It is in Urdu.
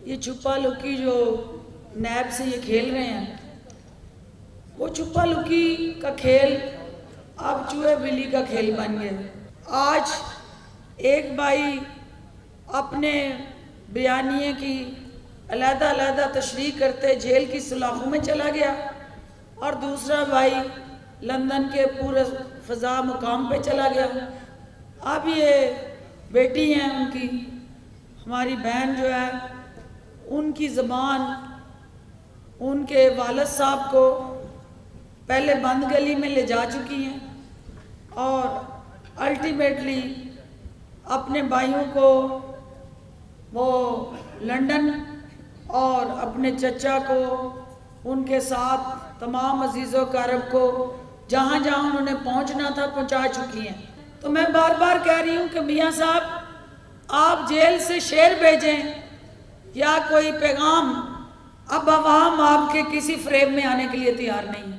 یہ چھپا لکی جو نیب سے یہ کھیل رہے ہیں، وہ چھپا لکی کا کھیل اب چوہے بلی کا کھیل بن گیا۔ آج ایک بھائی اپنے بیانیے کی علیحدہ علیحدہ تشریح کرتے جیل کی سلاخوں میں چلا گیا، اور دوسرا بھائی لندن کے پورے فضا مقام پہ چلا گیا۔ اب یہ بیٹی ہیں ان کی، ہماری بہن جو ہے، ان کی زبان ان کے والد صاحب کو پہلے بند گلی میں لے جا چکی ہیں، اور الٹیمیٹلی اپنے بھائیوں کو وہ لنڈن اور اپنے چچا کو ان کے ساتھ تمام عزیز و اقارب کو جہاں جہاں انہوں نے پہنچنا تھا پہنچا چکی ہیں۔ تو میں بار بار کہہ رہی ہوں کہ میاں صاحب آپ جیل سے شعر بھیجیں یا کوئی پیغام، اب عوام آپ کے کسی فریب میں آنے کے لیے تیار نہیں ہے۔